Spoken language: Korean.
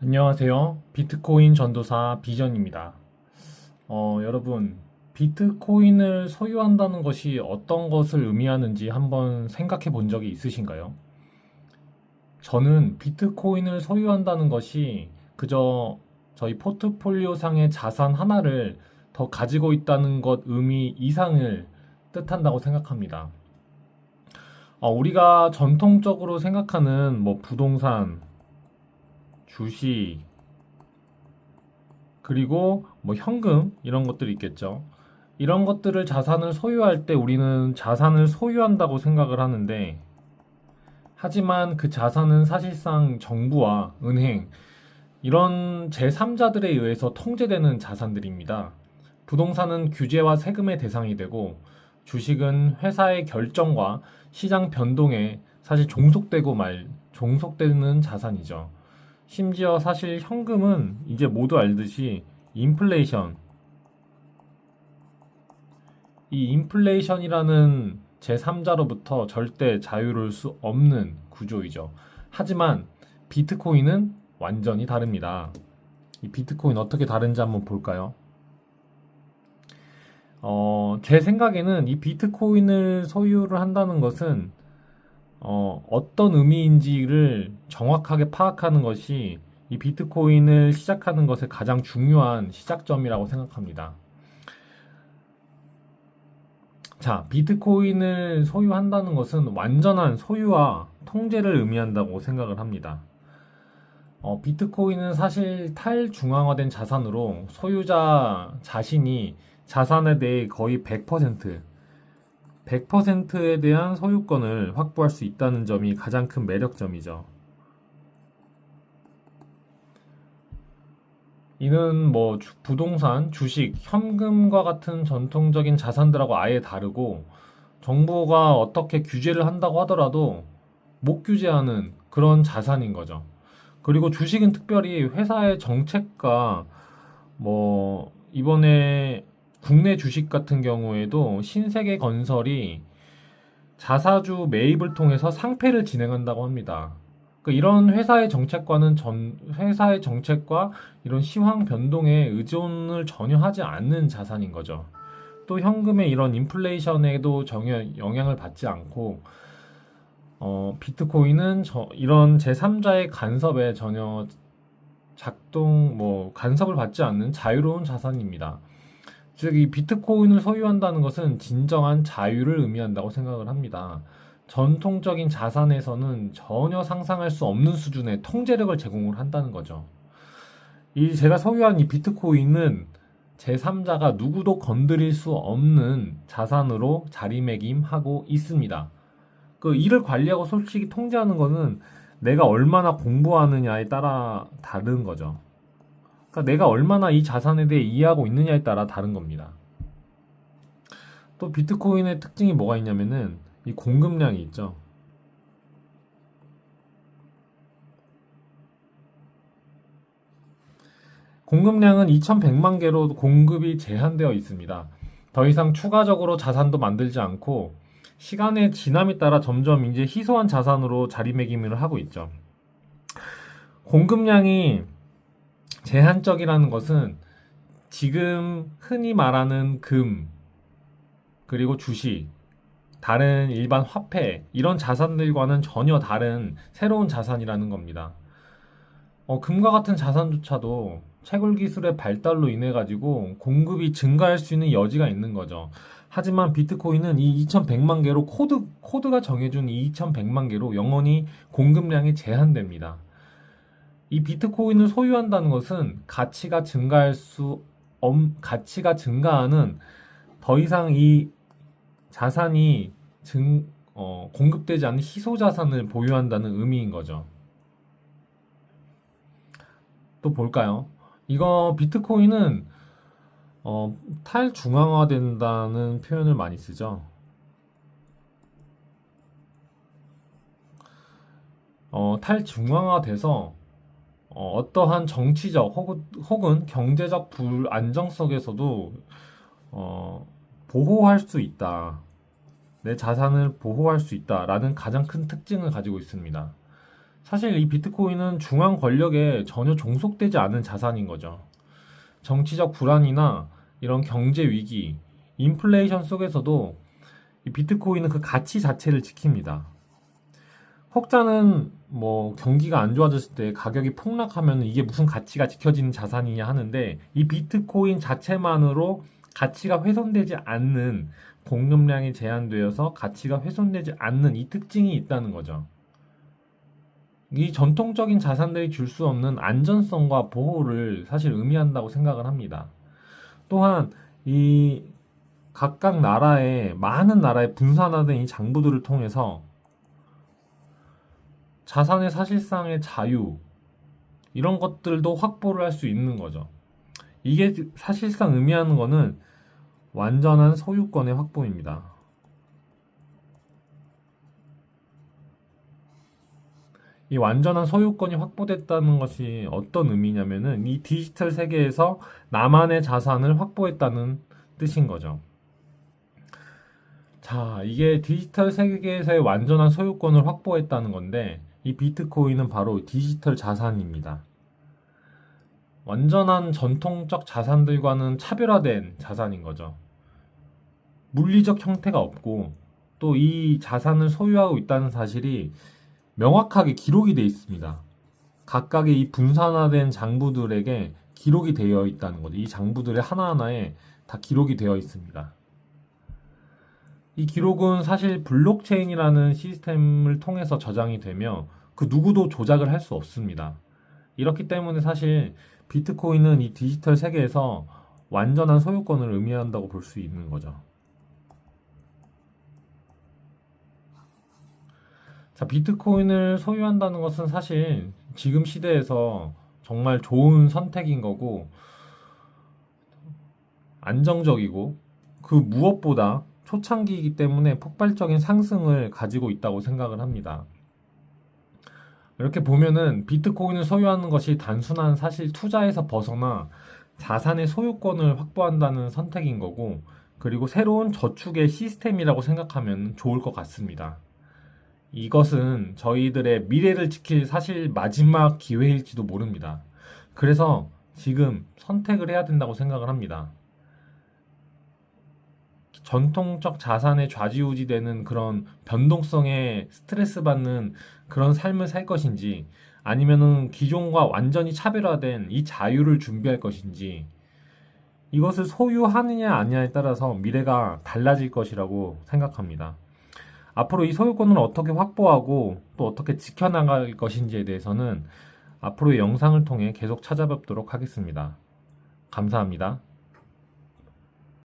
안녕하세요. 비트코인 전도사 비전입니다. 여러분, 비트코인을 소유한다는 것이 어떤 것을 의미하는지 한번 생각해 본 적이 있으신가요? 저는 비트코인을 소유한다는 것이 그저 저희 포트폴리오 상의 자산 하나를 더 가지고 있다는 것 의미 이상을 뜻한다고 생각합니다. 우리가 전통적으로 생각하는 부동산, 주식, 그리고 현금 이런 것들이 있겠죠. 이런 것들을 자산을 소유할 때 우리는 자산을 소유한다고 생각을 하는데, 하지만 그 자산은 사실상 정부와 은행 이런 제3자들에 의해서 통제되는 자산들입니다. 부동산은 규제와 세금의 대상이 되고, 주식은 회사의 결정과 시장 변동에 사실 종속되는 자산이죠. 심지어 사실 현금은 이제 모두 알듯이 인플레이션, 이 인플레이션이라는 제3자로부터 절대 자유로울 수 없는 구조이죠. 하지만 비트코인은 완전히 다릅니다. 이 비트코인 어떻게 다른지 한번 볼까요? 제 생각에는 이 비트코인을 소유를 한다는 것은 어떤 의미인지를 정확하게 파악하는 것이 이 비트코인을 시작하는 것의 가장 중요한 시작점이라고 생각합니다. 자, 비트코인을 소유한다는 것은 완전한 소유와 통제를 의미한다고 생각을 합니다. 비트코인은 사실 탈중앙화된 자산으로 소유자 자신이 자산에 대해 거의 100%에 대한 소유권을 확보할 수 있다는 점이 가장 큰 매력점이죠. 이는 부동산, 주식, 현금과 같은 전통적인 자산들하고 아예 다르고, 정부가 어떻게 규제를 한다고 하더라도 못 규제하는 그런 자산인 거죠. 그리고 주식은 특별히 회사의 정책과 이번에 국내 주식 같은 경우에도 신세계 건설이 자사주 매입을 통해서 상패를 진행한다고 합니다. 이런 회사의 정책과 이런 시황 변동에 의존을 전혀 하지 않는 자산인 거죠. 또 현금의 이런 인플레이션에도 전혀 영향을 받지 않고, 비트코인은 이런 제3자의 간섭에 전혀 간섭을 받지 않는 자유로운 자산입니다. 즉, 이 비트코인을 소유한다는 것은 진정한 자유를 의미한다고 생각을 합니다. 전통적인 자산에서는 전혀 상상할 수 없는 수준의 통제력을 제공을 한다는 거죠. 제가 소유한 이 비트코인은 제3자가 누구도 건드릴 수 없는 자산으로 자리매김하고 있습니다. 이를 관리하고 솔직히 통제하는 거는 내가 얼마나 공부하느냐에 따라 다른 거죠. 내가 얼마나 이 자산에 대해 이해하고 있느냐에 따라 다른 겁니다. 또 비트코인의 특징이 뭐가 있냐면은 이 공급량이 있죠. 공급량은 2100만 개로 공급이 제한되어 있습니다. 더 이상 추가적으로 자산도 만들지 않고 시간의 지남에 따라 점점 이제 희소한 자산으로 자리매김을 하고 있죠. 공급량이 제한적이라는 것은 지금 흔히 말하는 금, 그리고 주식, 다른 일반 화폐, 이런 자산들과는 전혀 다른 새로운 자산이라는 겁니다. 금과 같은 자산조차도 채굴 기술의 발달로 인해 가지고 공급이 증가할 수 있는 여지가 있는 거죠. 하지만 비트코인은 이 2100만 개로 코드가 정해준 이 2100만 개로 영원히 공급량이 제한됩니다. 이 비트코인을 소유한다는 것은 가치가 증가하는 더 이상 이 자산이 공급되지 않는 희소 자산을 보유한다는 의미인 거죠. 또 볼까요? 이거 비트코인은 탈중앙화된다는 표현을 많이 쓰죠. 탈중앙화돼서 어떠한 정치적 혹은 경제적 불안정 속에서도 보호할 수 있다. 내 자산을 보호할 수 있다라는 가장 큰 특징을 가지고 있습니다. 사실 이 비트코인은 중앙 권력에 전혀 종속되지 않은 자산인 거죠. 정치적 불안이나 이런 경제 위기, 인플레이션 속에서도 이 비트코인은 그 가치 자체를 지킵니다. 혹자는 뭐 경기가 안 좋아졌을 때 가격이 폭락하면 이게 무슨 가치가 지켜지는 자산이냐 하는데, 이 비트코인 자체만으로 가치가 훼손되지 않는, 공급량이 제한되어서 가치가 훼손되지 않는 이 특징이 있다는 거죠. 이 전통적인 자산들이 줄 수 없는 안전성과 보호를 사실 의미한다고 생각을 합니다. 또한 이 각각 나라의 많은 나라의 분산화된 이 장부들을 통해서 자산의 사실상의 자유, 이런 것들도 확보를 할 수 있는 거죠. 이게 사실상 의미하는 거는 완전한 소유권의 확보입니다. 이 완전한 소유권이 확보됐다는 것이 어떤 의미냐면은 이 디지털 세계에서 나만의 자산을 확보했다는 뜻인 거죠. 자, 이게 디지털 세계에서의 완전한 소유권을 확보했다는 건데, 이 비트코인은 바로 디지털 자산입니다. 완전한 전통적 자산들과는 차별화된 자산인 거죠. 물리적 형태가 없고, 또 이 자산을 소유하고 있다는 사실이 명확하게 기록이 되어 있습니다. 각각의 이 분산화된 장부들에게 기록이 되어 있다는 거죠. 이 장부들의 하나하나에 다 기록이 되어 있습니다. 이 기록은 사실 블록체인이라는 시스템을 통해서 저장이 되며 그 누구도 조작을 할 수 없습니다. 이렇기 때문에 사실 비트코인은 이 디지털 세계에서 완전한 소유권을 의미한다고 볼 수 있는 거죠. 자, 비트코인을 소유한다는 것은 사실 지금 시대에서 정말 좋은 선택인 거고, 안정적이고, 그 무엇보다 초창기이기 때문에 폭발적인 상승을 가지고 있다고 생각을 합니다. 이렇게 보면은 비트코인을 소유하는 것이 단순한 사실 투자에서 벗어나 자산의 소유권을 확보한다는 선택인 거고, 그리고 새로운 저축의 시스템이라고 생각하면 좋을 것 같습니다. 이것은 저희들의 미래를 지킬 사실 마지막 기회일지도 모릅니다. 그래서 지금 선택을 해야 된다고 생각을 합니다. 전통적 자산에 좌지우지되는 그런 변동성에 스트레스 받는 그런 삶을 살 것인지, 아니면은 기존과 완전히 차별화된 이 자유를 준비할 것인지, 이것을 소유하느냐 아니냐에 따라서 미래가 달라질 것이라고 생각합니다. 앞으로 이 소유권을 어떻게 확보하고 또 어떻게 지켜나갈 것인지에 대해서는 앞으로의 영상을 통해 계속 찾아뵙도록 하겠습니다. 감사합니다.